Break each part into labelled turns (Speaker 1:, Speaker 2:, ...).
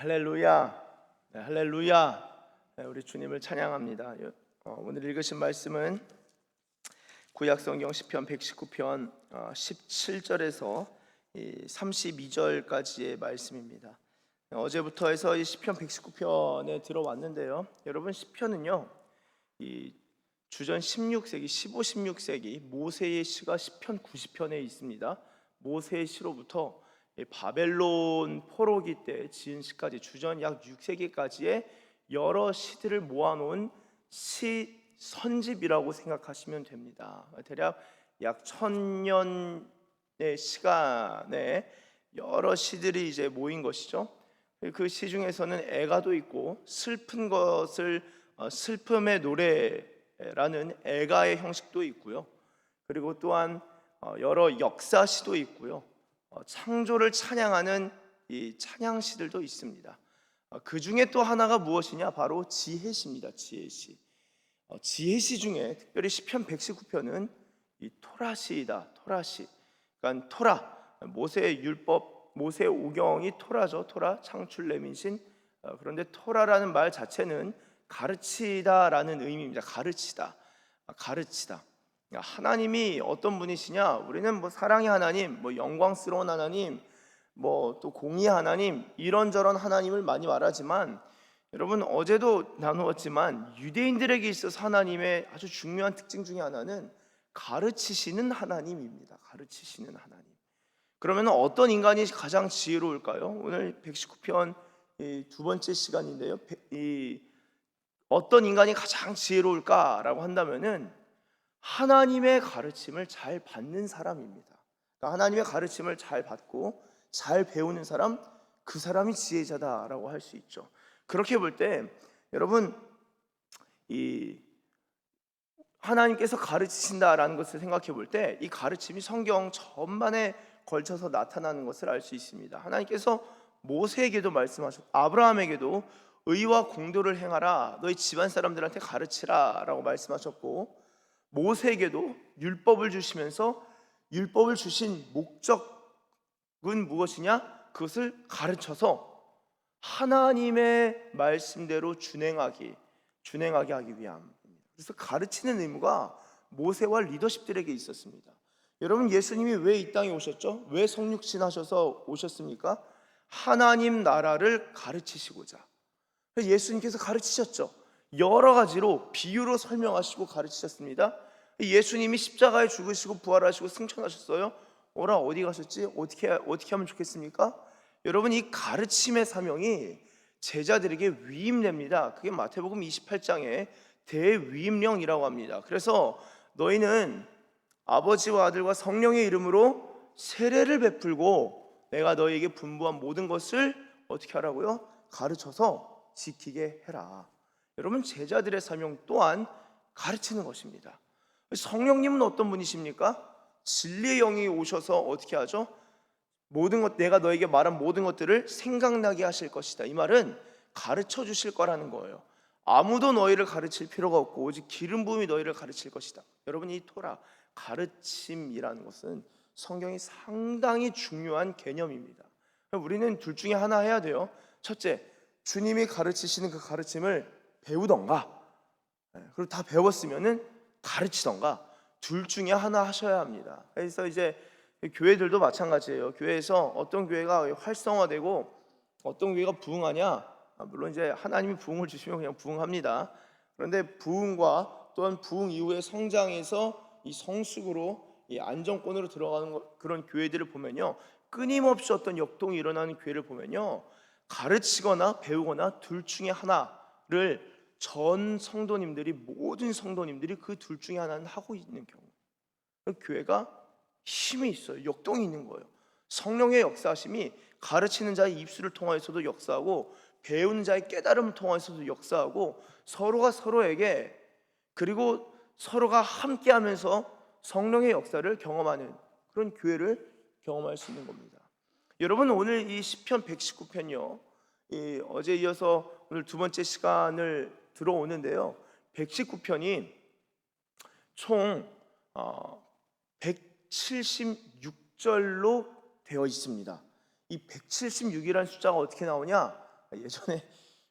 Speaker 1: 할렐루야, 네, 할렐루야. 네, 우리 주님을 찬양합니다. 오늘 읽으신 말씀은 구약성경 시편 119편 17절에서 32절까지의 말씀입니다. 어제부터 해서 이 시편 119편에 들어왔는데요. 여러분, 시편은요, 이 주전 16세기, 15, 16세기 모세의 시가 시편 90편에 있습니다. 모세의 시로부터 바벨론 포로기 때 지은 시까지 주전 약 6세기까지의 여러 시들을 모아놓은 시 선집이라고 생각하시면 됩니다. 대략 약 1000년의 시간에 여러 시들이 이제 모인 것이죠. 그 시 중에서는 애가도 있고 슬픈 것을 슬픔의 노래라는 애가의 형식도 있고요. 그리고 또한 여러 역사시도 있고요. 창조를 찬양하는 이 찬양시들도 있습니다. 그 중에 또 하나가 무엇이냐? 바로 지혜시입니다. 지혜시. 지혜시 중에 특별히 시편 119편은 이 토라시이다. 토라시. 그러니까 토라, 모세의 율법, 모세 오경이 토라죠. 토라, 창출 내민신. 그런데 토라라는 말 자체는 가르치다라는 의미입니다. 가르치다, 가르치다. 하나님이 어떤 분이시냐? 우리는 뭐 사랑의 하나님, 뭐 영광스러운 하나님, 뭐 또 공의의 하나님, 이런저런 하나님을 많이 말하지만, 여러분 어제도 나누었지만 유대인들에게 있어서 하나님의 아주 중요한 특징 중에 하나는 가르치시는 하나님입니다. 가르치시는 하나님. 그러면 어떤 인간이 가장 지혜로울까요? 오늘 119편 두 번째 시간인데요. 어떤 인간이 가장 지혜로울까라고 한다면은 하나님의 가르침을 잘 받는 사람입니다. 그러니까 하나님의 가르침을 잘 받고 잘 배우는 사람, 그 사람이 지혜자다라고 할 수 있죠. 그렇게 볼 때 여러분, 이 하나님께서 가르치신다라는 것을 생각해 볼 때 이 가르침이 성경 전반에 걸쳐서 나타나는 것을 알 수 있습니다. 하나님께서 모세에게도 말씀하셨고 아브라함에게도 의와 공도를 행하라, 너희 집안 사람들한테 가르치라 라고 말씀하셨고, 모세에게도 율법을 주시면서 율법을 주신 목적은 무엇이냐? 그것을 가르쳐서 하나님의 말씀대로 준행하게 하기 위함입니다. 그래서 가르치는 의무가 모세와 리더십들에게 있었습니다. 여러분, 예수님이 왜 이 땅에 오셨죠? 왜 성육신 하셔서 오셨습니까? 하나님 나라를 가르치시고자. 예수님께서 가르치셨죠. 여러 가지로 비유로 설명하시고 가르치셨습니다. 예수님이 십자가에 죽으시고 부활하시고 승천하셨어요. 오라, 어디 가셨지? 어떻게 하면 좋겠습니까? 여러분, 이 가르침의 사명이 제자들에게 위임됩니다. 그게 마태복음 28장에 대위임령이라고 합니다. 그래서 너희는 아버지와 아들과 성령의 이름으로 세례를 베풀고 내가 너희에게 분부한 모든 것을 어떻게 하라고요? 가르쳐서 지키게 해라. 여러분, 제자들의 사명 또한 가르치는 것입니다. 성령님은 어떤 분이십니까? 진리의 영이 오셔서 어떻게 하죠? 모든 것, 내가 너에게 말한 모든 것들을 생각나게 하실 것이다. 이 말은 가르쳐 주실 거라는 거예요. 아무도 너희를 가르칠 필요가 없고 오직 기름 부음이 너희를 가르칠 것이다. 여러분, 이 토라, 가르침이라는 것은 성경이 상당히 중요한 개념입니다. 우리는 둘 중에 하나 해야 돼요. 첫째, 주님이 가르치시는 그 가르침을 배우던가, 그리고 다 배웠으면은 가르치던가, 둘 중에 하나 하셔야 합니다. 그래서 이제 교회들도 마찬가지예요. 교회에서 어떤 교회가 활성화되고 어떤 교회가 부흥하냐? 물론 이제 하나님이 부흥을 주시면 그냥 부흥합니다. 그런데 부흥과 또한 부흥 이후의 성장에서 이 성숙으로 이 안정권으로 들어가는 그런 교회들을 보면요, 끊임없이 어떤 역동이 일어나는 교회를 보면요, 가르치거나 배우거나 둘 중에 하나를 전 성도님들이, 모든 성도님들이 그 둘 중에 하나는 하고 있는 경우, 교회가 힘이 있어요. 역동이 있는 거예요. 성령의 역사하심이 가르치는 자의 입술을 통하여서도 역사하고 배우는 자의 깨달음을 통하여서도 역사하고, 서로가 서로에게, 그리고 서로가 함께하면서 성령의 역사를 경험하는 그런 교회를 경험할 수 있는 겁니다. 여러분, 오늘 이 시편 119편이요, 어제 이어서 오늘 두 번째 시간을 들어오는데요, 119편이 총 176절로 되어 있습니다. 이 176이라는 숫자가 어떻게 나오냐? 예전에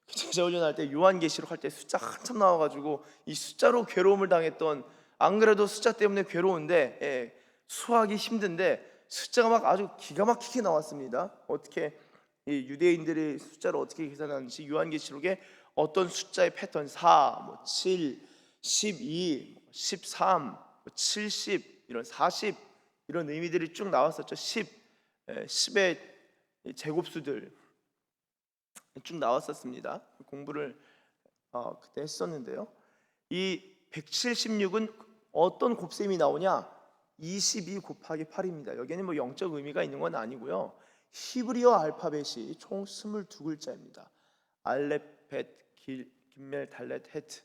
Speaker 1: 제자 훈련할 때 요한계시록 할 때 숫자 한참 나와가지고 이 숫자로 괴로움을 당했던, 안 그래도 숫자 때문에 괴로운데 수학이 힘든데 숫자가 막 아주 기가 막히게 나왔습니다. 어떻게 이 유대인들이 숫자를 어떻게 계산하는지 요한계시록에 어떤 숫자의 패턴 4, 7, 12, 13, 70 이런 40 이런 의미들이 쭉 나왔었죠. 10의 제곱수들 쭉 나왔었습니다. 공부를 그때 했었는데요. 이 176은 어떤 곱셈이 나오냐? 22 곱하기 8입니다. 여기에는 뭐 영적 의미가 있는 건 아니고요. 히브리어 알파벳이 총 22글자입니다. 알렙, 벳, 김멜, 달렛, 헤트.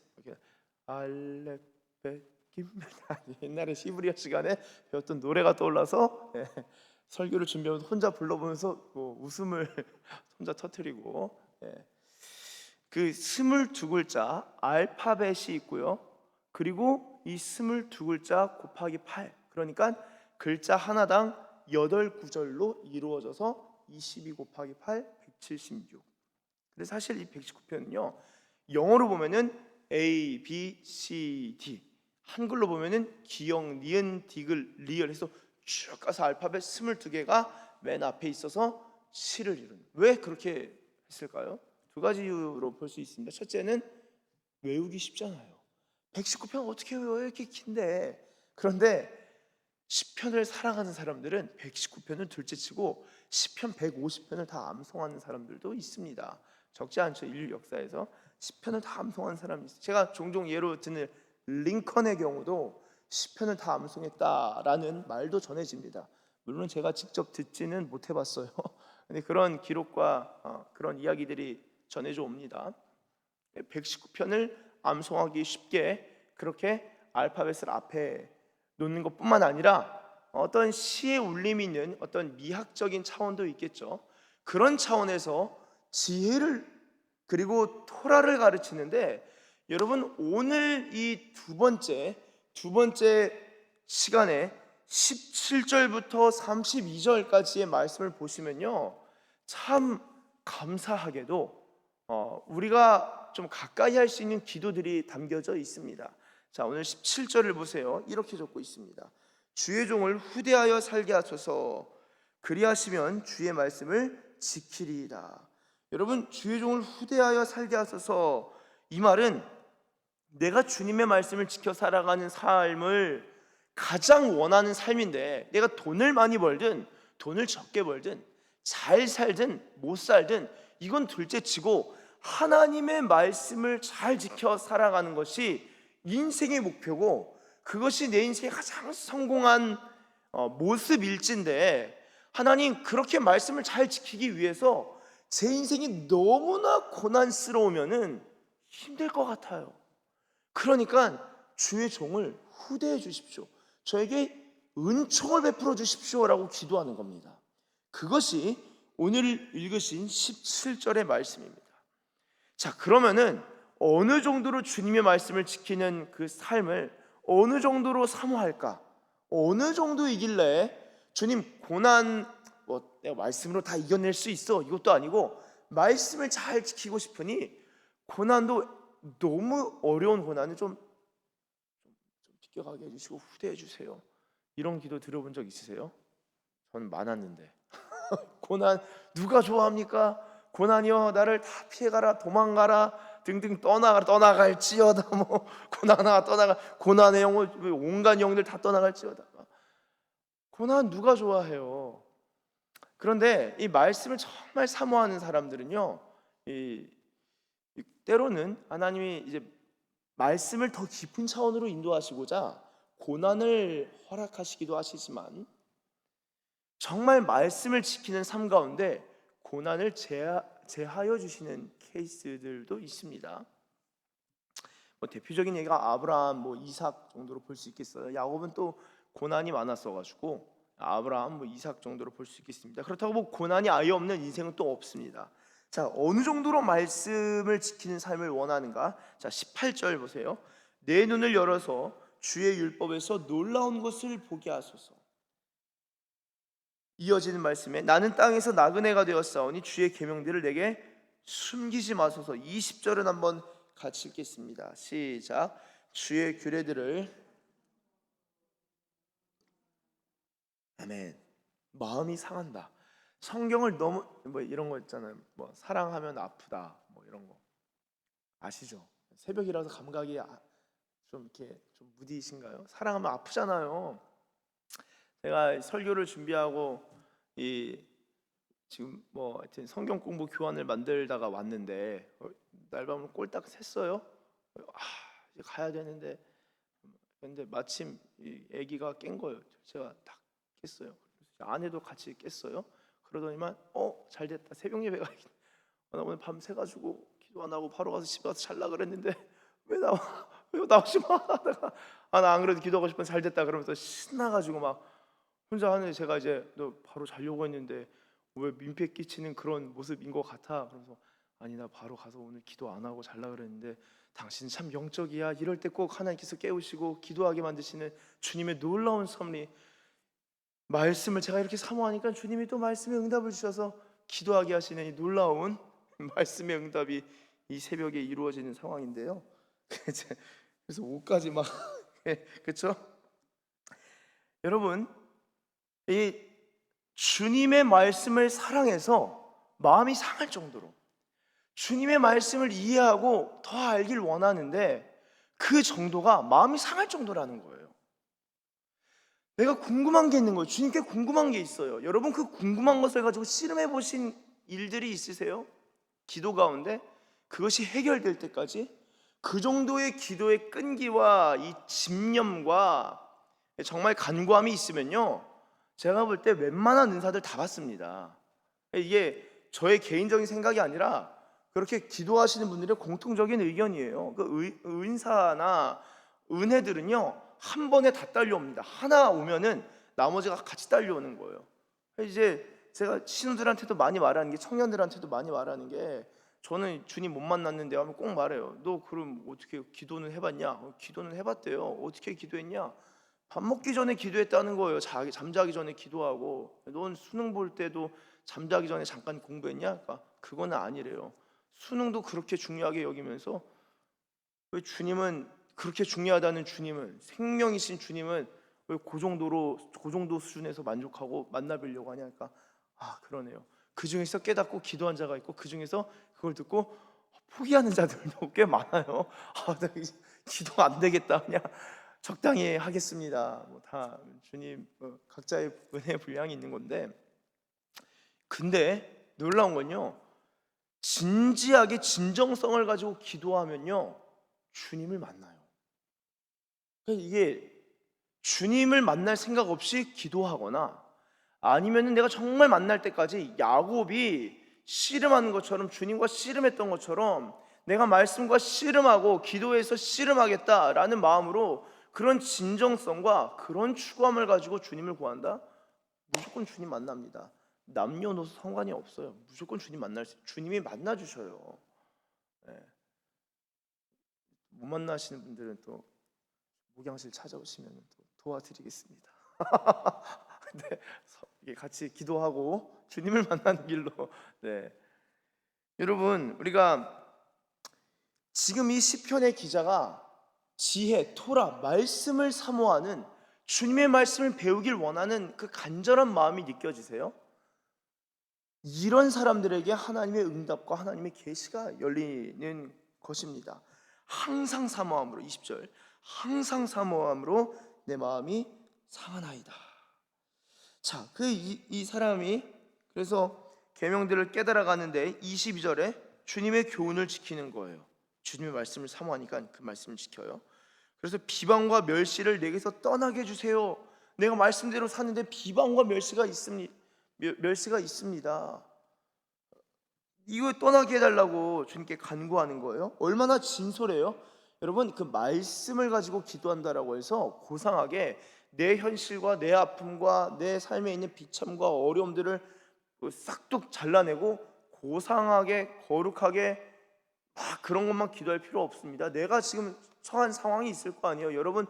Speaker 1: 알렙, 벳, 김멜. 옛날에 히브리어 시간에 배웠던 노래가 떠올라서 설교를 준비하면서 혼자 불러보면서 웃음을 혼자 터뜨리고, 그 22글자 알파벳이 있고요. 그리고 이 22글자 곱하기 8, 그러니까 글자 하나당 8구절로 이루어져서 22 곱하기 8, 176. 근데 사실 이 119편은요, 영어로 보면은 A, B, C, D, 한글로 보면은 기역, 니은, 디귿, 리을 해서 쭉 가서 알파벳 22개가 맨 앞에 있어서 시를 이루는. 왜 그렇게 했을까요? 두 가지 이유로 볼 수 있습니다. 첫째는 외우기 쉽잖아요. 119편 어떻게 외워요? 이렇게 긴데. 그런데 시편을 사랑하는 사람들은 119편을 둘째치고 시편 150편을 다 암송하는 사람들도 있습니다. 적지 않죠. 인류 역사에서 시편을 다 암송하는 사람이 있어요. 제가 종종 예로 드는 링컨의 경우도 시편을 다 암송했다라는 말도 전해집니다. 물론 제가 직접 듣지는 못해봤어요. 근데 그런 기록과 그런 이야기들이 전해져 옵니다. 119편을 암송하기 쉽게 그렇게 알파벳을 앞에 놓는 것뿐만 아니라 어떤 시의 울림이 있는 어떤 미학적인 차원도 있겠죠. 그런 차원에서 지혜를 그리고 토라를 가르치는데, 여러분 오늘 이 두 번째 시간에 17절부터 32절까지의 말씀을 보시면요, 참 감사하게도 우리가 좀 가까이 할 수 있는 기도들이 담겨져 있습니다. 자, 오늘 17절을 보세요. 이렇게 적고 있습니다. 주의 종을 후대하여 살게 하소서. 그리하시면 주의 말씀을 지키리이다. 여러분, 주의 종을 후대하여 살게 하소서, 이 말은 내가 주님의 말씀을 지켜 살아가는 삶을 가장 원하는 삶인데, 내가 돈을 많이 벌든 돈을 적게 벌든 잘 살든 못 살든 이건 둘째치고 하나님의 말씀을 잘 지켜 살아가는 것이 인생의 목표고, 그것이 내 인생의 가장 성공한 모습일진데, 하나님 그렇게 말씀을 잘 지키기 위해서 제 인생이 너무나 고난스러우면은 힘들 것 같아요. 그러니까 주의 종을 후대해 주십시오. 저에게 은총을 베풀어 주십시오라고 기도하는 겁니다. 그것이 오늘 읽으신 17절의 말씀입니다. 자, 그러면은 어느 정도로 주님의 말씀을 지키는 그 삶을 어느 정도로 사모할까? 어느 정도이길래 주님 고난 내가 말씀으로 다 이겨낼 수 있어, 이것도 아니고 말씀을 잘 지키고 싶으니 고난도 너무 어려운 고난을 좀 비껴가게 해주시고 후대해 주세요. 이런 기도 들어본 적 있으세요? 저는 많았는데. 고난 누가 좋아합니까? 고난이여 나를 다 피해가라, 도망가라 등등 떠나갈지어다. 고난아 떠나가, 고난의 영혼 온갖 영들 다 떠나갈지어다. 고난 누가 좋아해요? 그런데 이 말씀을 정말 사모하는 사람들은요, 때로는 하나님이 이제 말씀을 더 깊은 차원으로 인도하시고자 고난을 허락하시기도 하시지만, 정말 말씀을 지키는 삶 가운데 고난을 제하여 주시는 케이스들도 있습니다. 대표적인 얘기가 아브라함, 이삭 정도로 볼 수 있겠어요. 야곱은 또 고난이 많았어가지고 아브라함, 이삭 정도로 볼 수 있겠습니다. 그렇다고 고난이 아예 없는 인생은 또 없습니다. 자, 어느 정도로 말씀을 지키는 삶을 원하는가? 자, 18절 보세요. 내 눈을 열어서 주의 율법에서 놀라운 것을 보게 하소서. 이어지는 말씀에 나는 땅에서 나그네가 되었사오니 주의 계명들을 내게 숨기지 마소서. 20절은 한번 같이 읽겠습니다. 시작. 주의 규례들을, 아멘. 마음이 상한다. 성경을 너무 뭐 이런 거 있잖아요. 뭐 사랑하면 아프다, 뭐 이런 거 아시죠? 새벽이라서 감각이 좀 이렇게 좀 무디신가요? 사랑하면 아프잖아요. 제가 설교를 준비하고 이 지금 뭐 하여튼 성경 공부 교환을 만들다가 왔는데 날밤을 꼴딱 샜어요. 이제 가야 되는데, 근데 마침 이 아기가 깬 거예요. 제가 딱 깼어요. 아내도 같이 깼어요. 그러더니만 잘 됐다. 새벽 예배가 나 오늘 밤 새가지고 기도 안 하고 바로 가서 집에 가서 잘라 그랬는데 왜 나오지 마 하다가 나 안 그래도 기도하고 싶은 잘 됐다 그러면서 신나가지고 막 혼자 하는데, 제가 이제 너 바로 자려고 했는데 왜 민폐 끼치는 그런 모습인 것 같아. 그래서 아니 나 바로 가서 오늘 기도 안 하고 잘라 그랬는데 당신 참 영적이야. 이럴 때 꼭 하나님께서 깨우시고 기도하게 만드시는 주님의 놀라운 섭리, 말씀을 제가 이렇게 사모하니까 주님이 또 말씀에 응답을 주셔서 기도하게 하시는 이 놀라운 말씀의 응답이 이 새벽에 이루어지는 상황인데요. 그래서 옷까지 막 그렇죠? 여러분, 이 주님의 말씀을 사랑해서 마음이 상할 정도로 주님의 말씀을 이해하고 더 알길 원하는데 그 정도가 마음이 상할 정도라는 거예요. 내가 궁금한 게 있는 거예요. 주님께 궁금한 게 있어요. 여러분, 그 궁금한 것을 가지고 씨름해 보신 일들이 있으세요? 기도 가운데 그것이 해결될 때까지 그 정도의 기도의 끈기와 이 집념과 정말 간구함이 있으면요, 제가 볼 때 웬만한 은사들 다 받습니다. 이게 저의 개인적인 생각이 아니라 그렇게 기도하시는 분들의 공통적인 의견이에요. 그 은사나 은혜들은요 한 번에 다 딸려옵니다. 하나 오면은 나머지가 같이 딸려오는 거예요. 이제 제가 신우들한테도 많이 말하는 게, 청년들한테도 많이 말하는 게, 저는 주님 못 만났는데 하면 꼭 말해요. 너 그럼 어떻게 기도는 해봤냐? 기도는 해봤대요. 어떻게 기도했냐? 밥 먹기 전에 기도했다는 거예요. 잠자기 전에 기도하고. 넌 수능 볼 때도 잠자기 전에 잠깐 공부했냐? 그러니까 그거는 아니래요. 수능도 그렇게 중요하게 여기면서 왜 주님은, 그렇게 중요하다는 주님은, 생명이신 주님은 왜 그 정도 수준에서 만족하고 만나뵈려고 하냐? 그러니까 그러네요. 그 중에서 깨닫고 기도한 자가 있고 그 중에서 그걸 듣고 포기하는 자들도 꽤 많아요. 나 기도 안 되겠다, 그냥 적당히 하겠습니다. 다 주님 각자의 은혜 분량이 있는 건데, 근데 놀라운 건요, 진지하게 진정성을 가지고 기도하면요 주님을 만나요. 그러니까 이게 주님을 만날 생각 없이 기도하거나 아니면은 내가 정말 만날 때까지 야곱이 씨름하는 것처럼, 주님과 씨름했던 것처럼 내가 말씀과 씨름하고 기도해서 씨름하겠다라는 마음으로 그런 진정성과 그런 추구함을 가지고 주님을 구한다? 무조건 주님 만납니다. 남녀노소 상관이 없어요. 무조건 주님이 만나주셔요. 못 만나시는 분들은 또 목양실 찾아오시면 또 도와드리겠습니다. 근데 같이 기도하고 주님을 만나는 길로. 네. 여러분, 우리가 지금 이 시편의 기자가 지혜, 토라, 말씀을 사모하는, 주님의 말씀을 배우길 원하는 그 간절한 마음이 느껴지세요? 이런 사람들에게 하나님의 응답과 하나님의 계시가 열리는 것입니다. 항상 사모함으로, 20절, 항상 사모함으로 내 마음이 상하나이다. 자, 이 사람이 그래서 계명들을 깨달아 가는데 22절에 주님의 교훈을 지키는 거예요. 주님의 말씀을 사모하니까 그 말씀을 지켜요. 그래서 비방과 멸시를 내게서 떠나게 해주세요. 내가 말씀대로 사는데 비방과 멸시가 있습니다. 이거 떠나게 해달라고 주님께 간구하는 거예요. 얼마나 진솔해요. 여러분, 그 말씀을 가지고 기도한다라고 해서 고상하게 내 현실과 내 아픔과 내 삶에 있는 비참과 어려움들을 싹둑 잘라내고 고상하게 거룩하게 막 그런 것만 기도할 필요 없습니다. 내가 지금 처한 상황이 있을 거 아니에요. 여러분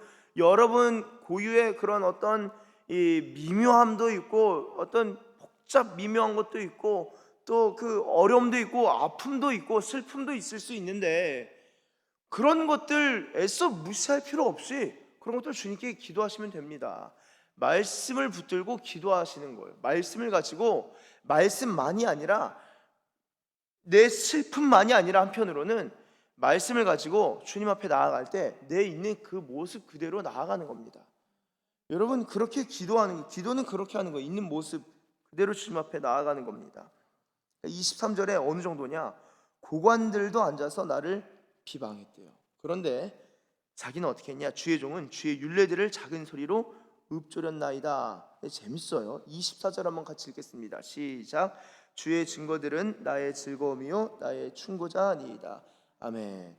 Speaker 1: 고유의 그런 어떤 이 미묘함도 있고 어떤 복잡 미묘한 것도 있고 또 그 어려움도 있고 아픔도 있고 슬픔도 있을 수 있는데 그런 것들 애써 무시할 필요 없이 그런 것들 주님께 기도하시면 됩니다. 말씀을 붙들고 기도하시는 거예요. 말씀을 가지고 말씀만이 아니라 내 슬픔만이 아니라 한편으로는 말씀을 가지고 주님 앞에 나아갈 때 내 있는 그 모습 그대로 나아가는 겁니다. 여러분 그렇게 기도는 그렇게 하는 거예요. 있는 모습 그대로 주님 앞에 나아가는 겁니다. 23절에 어느 정도냐? 고관들도 앉아서 나를 비방했대요. 그런데 자기는 어떻게 했냐? 주의 종은 주의 율례들을 작은 소리로 읊조렸나이다. 재밌어요. 24절 한번 같이 읽겠습니다. 시작. 주의 증거들은 나의 즐거움이요 나의 충고자 아니이다. 아멘.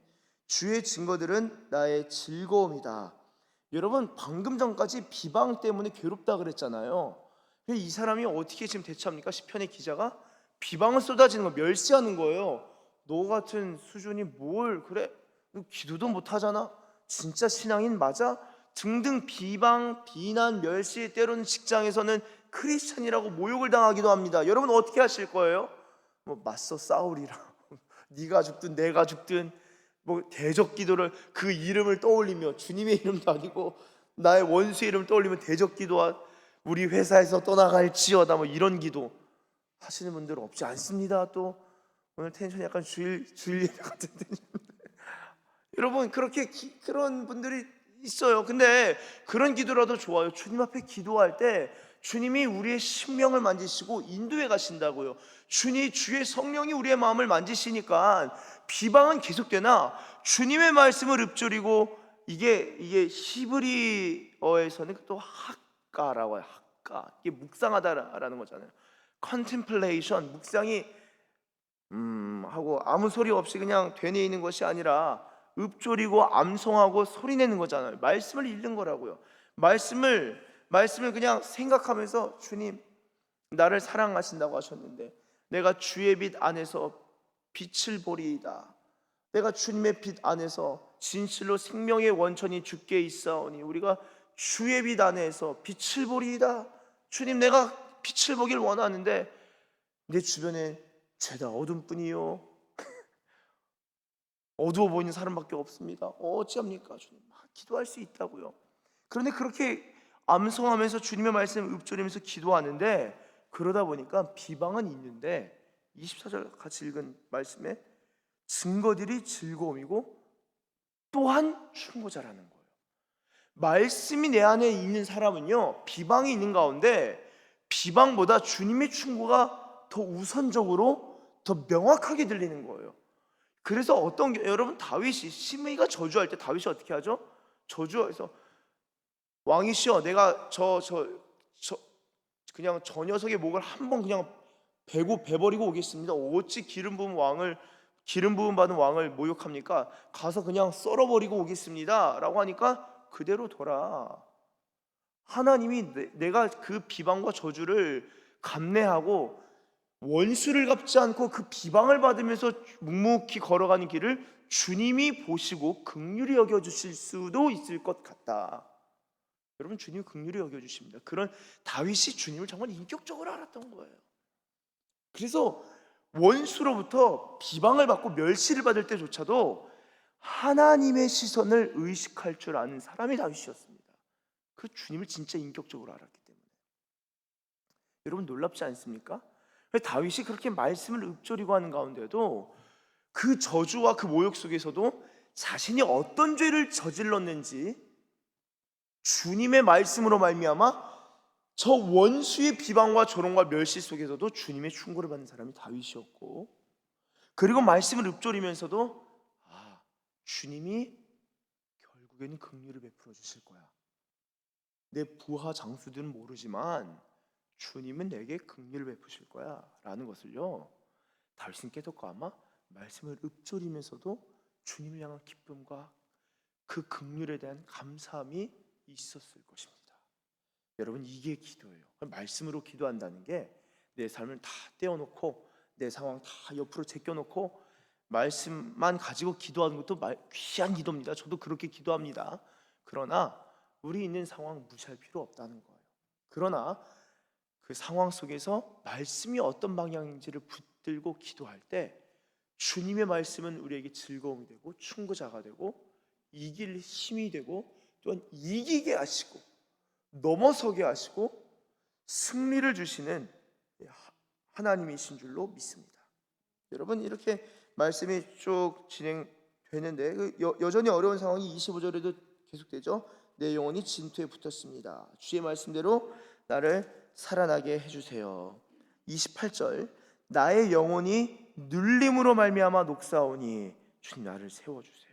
Speaker 1: 주의 증거들은 나의 즐거움이다. 여러분 방금 전까지 비방 때문에 괴롭다 그랬잖아요. 이 사람이 어떻게 지금 대처합니까? 시편의 기자가 비방을 쏟아지는 거, 멸시하는 거예요. 너 같은 수준이 뭘 그래? 너 기도도 못하잖아? 진짜 신앙인 맞아? 등등 비방, 비난, 멸시, 때로는 직장에서는 크리스천이라고 모욕을 당하기도 합니다. 여러분 어떻게 하실 거예요? 뭐 맞서 싸우리라. 네가 죽든 내가 죽든 뭐 대적 기도를 그 이름을 떠올리며 주님의 이름도 아니고 나의 원수의 이름을 떠올리며 대적 기도와 우리 회사에서 떠나갈지어다 뭐 이런 기도 하시는 분들 없지 않습니다. 또 오늘 텐션이 약간 주일 예배 같은 텐션인데 여러분 그렇게 그런 분들이 있어요. 근데 그런 기도라도 좋아요. 주님 앞에 기도할 때 주님이 우리의 심령을 만지시고 인도해 가신다고요. 주의 성령이 우리의 마음을 만지시니까 비방은 계속되나 주님의 말씀을 읊조리고 이게 히브리어에서는 또 학가라고 해요. 학가. 이게 묵상하다라는 거잖아요. 컨템플레이션, 묵상이 하고 아무 소리 없이 그냥 되뇌 있는 것이 아니라 읊조리고 암송하고 소리내는 거잖아요. 말씀을 읽는 거라고요. 말씀을 그냥 생각하면서 주님 나를 사랑하신다고 하셨는데 내가 주의 빛 안에서 빛을 보리이다. 내가 주님의 빛 안에서 진실로 생명의 원천이 주께 있사오니 우리가 주의 빛 안에서 빛을 보리이다. 주님 내가 빛을 보길 원하는데 내 주변에 죄다 어둠뿐이요 어두워 보이는 사람밖에 없습니다. 어찌합니까 주님? 기도할 수 있다고요. 그런데 그렇게 암송하면서 주님의 말씀을 읊조리면서 기도하는데 그러다 보니까 비방은 있는데 24절 같이 읽은 말씀에 증거들이 즐거움이고 또한 충고자라는 거예요. 말씀이 내 안에 있는 사람은요 비방이 있는 가운데 비방보다 주님의 충고가 더 우선적으로 더 명확하게 들리는 거예요. 그래서 여러분 다윗이 시므이가 저주할 때 다윗이 어떻게 하죠? 저주해서 왕이시여 내가 그냥 저 녀석의 목을 한번 그냥 베버리고 오겠습니다. 어찌 기름 부음 받은 왕을 모욕합니까? 가서 그냥 썰어버리고 오겠습니다 라고 하니까 그대로 둬라. 하나님이 내가 그 비방과 저주를 감내하고 원수를 갚지 않고 그 비방을 받으면서 묵묵히 걸어가는 길을 주님이 보시고 긍휼히 여겨주실 수도 있을 것 같다. 여러분 주님이 긍휼히 여겨주십니다. 그런 다윗이 주님을 정말 인격적으로 알았던 거예요. 그래서 원수로부터 비방을 받고 멸시를 받을 때조차도 하나님의 시선을 의식할 줄 아는 사람이 다윗이었습니다. 그 주님을 진짜 인격적으로 알았기 때문에. 여러분 놀랍지 않습니까? 다윗이 그렇게 말씀을 읊조리고 하는 가운데도 그 저주와 그 모욕 속에서도 자신이 어떤 죄를 저질렀는지 주님의 말씀으로 말미암아 저 원수의 비방과 조롱과 멸시 속에서도 주님의 충고를 받는 사람이 다윗이었고 그리고 말씀을 읊조리면서도 주님이 결국에는 긍휼을 베풀어 주실 거야. 내 부하 장수들은 모르지만 주님은 내게 긍휼을 베푸실 거야 라는 것을요 다윗은 깨닫고 아마 말씀을 읊조리면서도 주님을 향한 기쁨과 그 긍휼에 대한 감사함이 있었을 것입니다. 여러분 이게 기도예요. 말씀으로 기도한다는 게 내 삶을 다 떼어놓고 내 상황 다 옆으로 제껴놓고 말씀만 가지고 기도하는 것도 귀한 기도입니다. 저도 그렇게 기도합니다. 그러나 우리 있는 상황 무시할 필요 없다는 거예요. 그러나 그 상황 속에서 말씀이 어떤 방향인지를 붙들고 기도할 때 주님의 말씀은 우리에게 즐거움이 되고 충고자가 되고 이길 힘이 되고 또한 이기게 하시고 넘어서게 하시고 승리를 주시는 하나님이신 줄로 믿습니다. 여러분, 이렇게 말씀이 쭉 진행되는데 여전히 어려운 상황이 25절에도 계속되죠. 내 영혼이 진토에 붙었습니다. 주의 말씀대로 나를 살아나게 해주세요. 28절, 나의 영혼이 눌림으로 말미암아 녹사오니 주님 나를 세워주세요.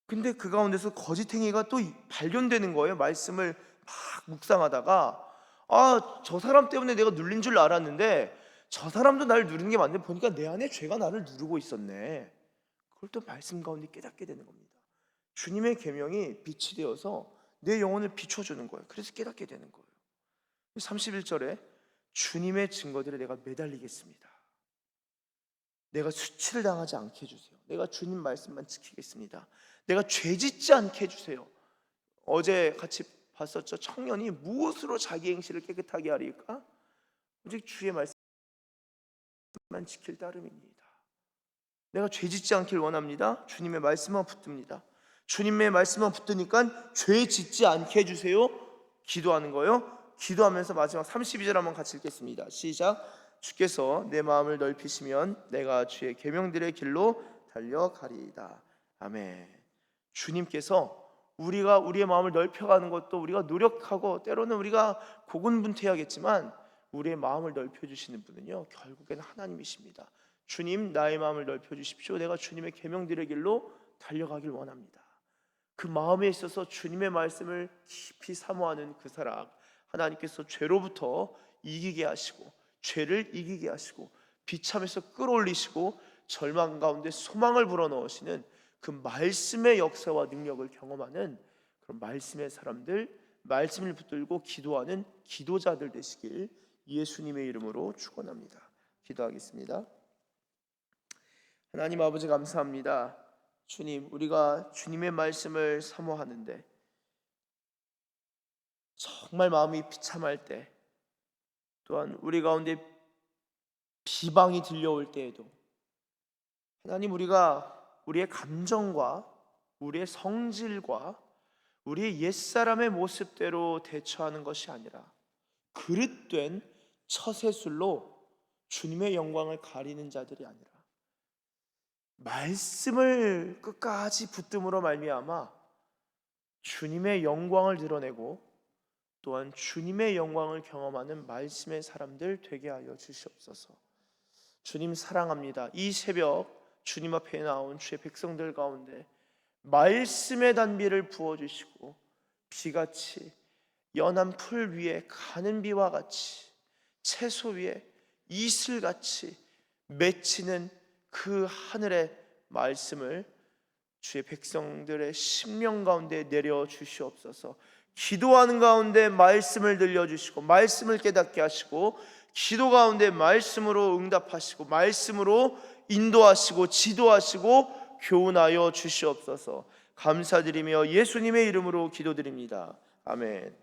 Speaker 1: 근데 그 가운데서 거짓행위가 또 발견되는 거예요. 말씀을 막 묵상하다가 저 사람 때문에 내가 눌린 줄 알았는데 저 사람도 나를 누르는 게 맞네. 보니까 내 안에 죄가 나를 누르고 있었네. 그걸 또 말씀 가운데 깨닫게 되는 겁니다. 주님의 계명이 빛이 되어서 내 영혼을 비춰주는 거예요. 그래서 깨닫게 되는 거예요. 31절에 주님의 증거들에 내가 매달리겠습니다. 내가 수치를 당하지 않게 해주세요. 내가 주님 말씀만 지키겠습니다. 내가 죄짓지 않게 해주세요. 어제 같이 봤었죠. 청년이 무엇으로 자기 행실을 깨끗하게 하리까? 오직 주의 말씀만 지킬 따름입니다. 내가 죄짓지 않길 원합니다. 주님의 말씀만 붙듭니다. 주님의 말씀만 붙드니까 죄 짓지 않게 해주세요. 기도하는 거예요. 기도하면서 마지막 32절 한번 같이 읽겠습니다. 시작. 주께서 내 마음을 넓히시면 내가 주의 계명들의 길로 달려가리이다. 아멘. 주님께서 우리가 우리의 마음을 넓혀가는 것도 우리가 노력하고 때로는 우리가 고군분투해야겠지만 우리의 마음을 넓혀주시는 분은요 결국에는 하나님이십니다. 주님, 나의 마음을 넓혀주십시오. 내가 주님의 계명들의 길로 달려가길 원합니다. 그 마음에 있어서 주님의 말씀을 깊이 사모하는 그 사람, 하나님께서 죄로부터 이기게 하시고 죄를 이기게 하시고 비참에서 끌어올리시고 절망 가운데 소망을 불어넣으시는 그 말씀의 역사와 능력을 경험하는 그런 말씀의 사람들, 말씀을 붙들고 기도하는 기도자들 되시길 예수님의 이름으로 축원합니다. 기도하겠습니다. 하나님 아버지, 감사합니다. 주님, 우리가 주님의 말씀을 사모하는데 정말 마음이 비참할 때, 또한 우리 가운데 비방이 들려올 때에도 하나님, 우리가 우리의 감정과 우리의 성질과 우리의 옛사람의 모습대로 대처하는 것이 아니라 그릇된 처세술로 주님의 영광을 가리는 자들이 아니라 말씀을 끝까지 붙듦으로 말미암아 주님의 영광을 드러내고 또한 주님의 영광을 경험하는 말씀의 사람들 되게 하여 주시옵소서. 주님 사랑합니다. 이 새벽 주님 앞에 나온 주의 백성들 가운데 말씀의 단비를 부어주시고 비같이 연한 풀 위에 가는 비와 같이 채소 위에 이슬같이 맺히는 그 하늘의 말씀을 주의 백성들의 심령 가운데 내려주시옵소서. 기도하는 가운데 말씀을 들려주시고 말씀을 깨닫게 하시고 기도 가운데 말씀으로 응답하시고 말씀으로 인도하시고 지도하시고 교훈하여 주시옵소서. 감사드리며 예수님의 이름으로 기도드립니다. 아멘.